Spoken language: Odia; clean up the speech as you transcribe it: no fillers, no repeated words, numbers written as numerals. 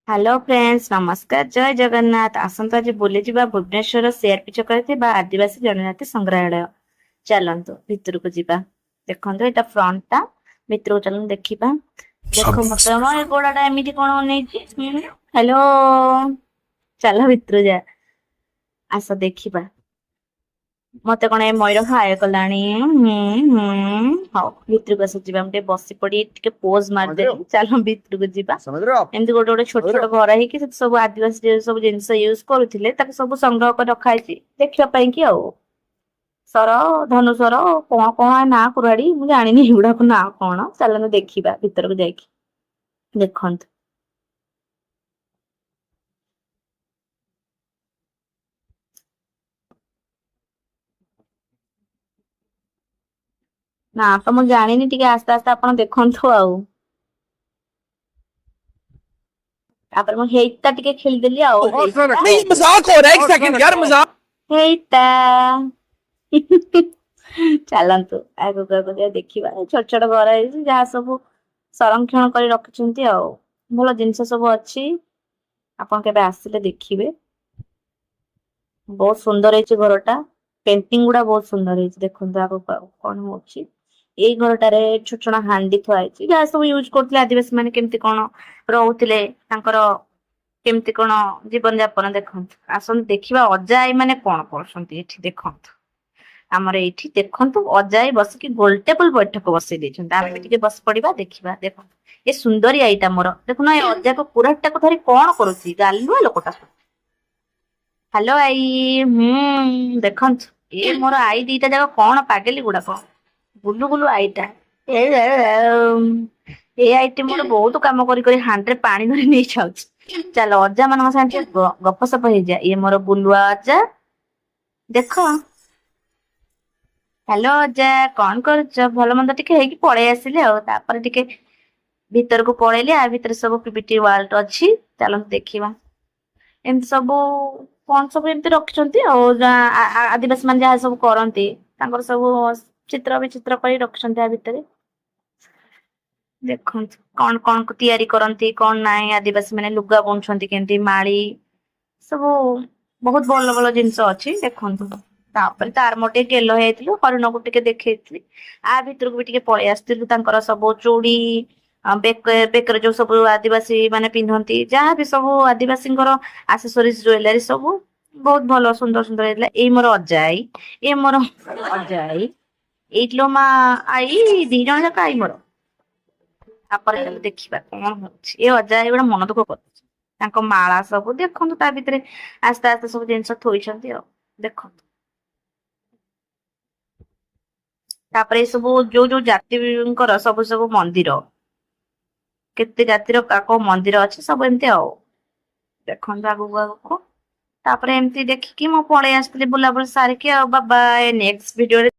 हेलो फ्रेंड्स, नमस्कार। जय जगन्नाथ। आसंता आज बुली जिबा भुवनेश्वर सीआरपी छकरे थिबा आदिवासी जनजाति संग्रहालय। चलंतु भितरକୁ ଯିବା। ଦେଖନ୍ତୁ ଏଟା ଫ୍ରଣ୍ଟ ଟା। ଭିତରକୁ ଚାଲନ୍ତୁ ଦେଖିବା। ଦେଖ ମତେ ମୋ ଗୋଡାଟା ଏମିତି କଣ ନେଇଛି। हेलो ଚାଲ ଭିତରୁ ଯା। ଆସ ଦେଖିବା। ମତେ କଣ ଏ ମୟୂର ହାୟ କଲାଣି। ହଉ ଭିତରକୁ ଆସ ଯିବା। ମୁଁ ଟିକେ ବସି ପଡି ଟିକେ ପୋଜ ମାରିଦେଲି। ଚାଲ ଭିତରକୁ ଯିବା। ଏମିତି ଗୋଟେ ଗୋଟେ ଛୋଟ ଛୋଟ ଘର ହେଇକି ସେଠି ସବୁ ଆଦିବାସୀ ସବୁ ଜିନିଷ ୟୁଜ କରୁଥିଲେ ତାକୁ ସବୁ ସଂଗ୍ରହ କରି ରଖା ହେଇଛି ଦେଖିବା ପାଇଁ କି ଆଉ। ସର ଧନୁସର କଣ କଣ ନା କୁରାଡି ମୁଁ ଜାଣିନି ଏଗୁଡାକ ନାଁ କଣ। ଚାଲନ୍ତୁ ଦେଖିବା ଭିତରକୁ ଯାଇକି। ଦେଖନ୍ତୁ। ନା ତ ମୁଁ ଜାଣିନି, ଟିକେ ଆସ୍ତେ ଆସ୍ତେ ଆପଣ ଦେଖନ୍ତୁ ଆଉ। ତାପରେ ମୁଁ ହେଇଟା ଟିକେ ଖେଳିଦେଲି ଆଉ। नहीं ये मजाक हो रहा है। एक सेकंड यार मजाक। ହେଇଟା ଚାଲନ୍ତୁ ଆଗକୁ ଆଗକୁ ଯାଇ ଦେଖିବା। ଛୋଟ ଛୋଟ ଘର ହେଇଛି ଯାହା ସବୁ ସଂରକ୍ଷଣ କରି ରଖିଛନ୍ତି ଆଉ। ଭଲ ଜିନିଷ ସବୁ ଅଛି। ଆପଣ କେବେ ଆସିଲେ ଦେଖିବେ। ବହୁତ ସୁନ୍ଦର ହେଇଛି ଘରଟା। ପେଣ୍ଟିଂ ଗୁଡା ବହୁତ ସୁନ୍ଦର ହେଇଛି। ଦେଖନ୍ତୁ ଆଗକୁ କଣ ହଉଛି। ଏଇ ଘରଟାରେ ଛୋଟ ଛୋଟ ହାଣ୍ଡି ଥୁଆ ହେଇଛି ଯାହା ସବୁ ୟୁଜ କରୁଥିଲେ ଆଦିବାସୀ ମାନେ କେମିତି କଣ ରହୁଥିଲେ ତାଙ୍କର କେମିତି କଣ ଜୀବନ ଯାପନ। ଦେଖନ୍ତୁ ଆସନ୍ତୁ ଦେଖିବା ଅଜା ଆଈ ମାନେ କଣ କରୁଛନ୍ତି ଏଠି। ଦେଖନ୍ତୁ ଆମର ଏଇଠି ଦେଖନ୍ତୁ ଅଜା ଆଈ ବସିକି ଗୋଲ ଟେବୁଲ ବୈଠକ ବସେଇ ଦେଇଛନ୍ତି। ଆମେ ବି ଟିକେ ବସି ପଡିବା ଦେଖିବା। ଦେଖନ୍ତୁ ଏ ସୁନ୍ଦରୀ ଆଇଟା ମୋର। ଦେଖୁନ ଏ ଅଜାକୁ କୁରାଟାକୁ ଧରି କଣ କରୁଛି। ଗାଲୁଆ ଲୋକଟା। ହ୍ୟାଲୋ ଆଈ। ଦେଖନ୍ତୁ ଏ ମୋର ଆଈ ଦିଟା ଯାକ କଣ ପାଗେଲି ଗୁଡାକ। ଗୁଲୁ ଗୁଲୁ ଆଇଟା। ଏ ଆଇଟି ମୋର ବହୁତ କାମ କରି କରି ହାଣ୍ଡିରେ ପାଣି ଧରି ନେଇଯାଉଛି। ଚାଲ ଅଜା ମାନଙ୍କ ସାଙ୍ଗେ ଗପସପ ହେଇଯା। ଇଏ ମୋର ବୁଲୁଆ ଅଜା। ଦେଖ। ହ୍ୟାଲୋ ଅଜା କଣ କରୁଛ। ଭଲ ମନ୍ଦ ଟିକେ ହେଇକି ପଳେଇ ଆସିଲେ ଆଉ। ତାପରେ ଟିକେ ଭିତରକୁ ପଳେଇଲି। ଆ ଭିତରେ ସବୁ ପିପିଟି ୱାର୍ଲଡ ଅଛି। ଚାଲନ୍ତୁ ଦେଖିବା। ଏମିତି ସବୁ କଣ ସବୁ ଏମିତି ରଖିଛନ୍ତି ଆଉ। ଆଦିବାସୀ ମାନେ ଯାହା ସବୁ କରନ୍ତି ତାଙ୍କର ସବୁ ଚିତ୍ର ବିଚିତ୍ର କରି ରଖିଛନ୍ତି ଆ ଭିତରେ। ଦେଖନ୍ତୁ କଣ କଣ ତିଆରି କରନ୍ତି କଣ ନାହିଁ। ଆଦିବାସୀ ମାନେ ଲୁଗା ବୁଣୁଛନ୍ତି କେମତି ମାଳି ସବୁ ବହୁତ ଭଲ ଭଲ ଜିନିଷ ଅଛି ଦେଖନ୍ତୁ। ତାପରେ ତାର ମୋର ଟିକେ ଗେଲ ହେଇଯାଇଥିଲୁ। ହରିଣକୁ ଟିକେ ଦେଖେଇଥିଲି। ଆ ଭିତରକୁ ବି ଟିକେ ପଳେଇ ଆସିଥିଲୁ। ତାଙ୍କର ସବୁ ଚୁଡି ବେକରେ ଯୋଉ ସବୁ ଆଦିବାସୀ ମାନେ ପିନ୍ଧନ୍ତି ଯାହାବି ସବୁ ଆଦିବାସୀଙ୍କର ଆସେସରିଜ ଜୁଏଲାରୀ ସବୁ ବହୁତ ଭଲ ସୁନ୍ଦର ସୁନ୍ଦର ହେଇଥିଲା। ଏଇ ମୋର ଅଜା ଆଈ। ଏ ମୋର ଅଜା ଆଈ। ଏଇଠିଲୋ ମା ଆଈ ଦି ଜଣ ଯାକ ଆଈ ମୋର। ତାପରେ ଦେଖିବା କଣ ହଉଛି। ଏ ଅଜା ଆଈ ଗୁଡା ମନ ଦୁଃଖ କରୁଛି। ତାଙ୍କ ମାଳା ସବୁ ଦେଖନ୍ତୁ ତା ଭିତରେ ଆସ୍ତେ ଆସ୍ତେ ସବୁ ଜିନିଷ ଥୋଇଛନ୍ତି ଆଉ। ଦେଖନ୍ତୁ ତାପରେ ଏ ସବୁ ଯୋଉ ଯୋଉ ଜାତିଙ୍କର ସବୁ ସବୁ ମନ୍ଦିର କେତେ ଜାତିର କୋଉ ମନ୍ଦିର ଅଛି ସବୁ ଏମିତି ଆଉ। ଦେଖନ୍ତୁ ଆଗକୁ ଆଗକୁ। ତାପରେ ଏମିତି ଦେଖିକି ମୁଁ ପଳେଇ ଆସିଥିଲି ବୁଲାବୁଲି ସାରିକି ଆଉ। ବାବା ନେକ୍ସଟ ଭିଡିଓରେ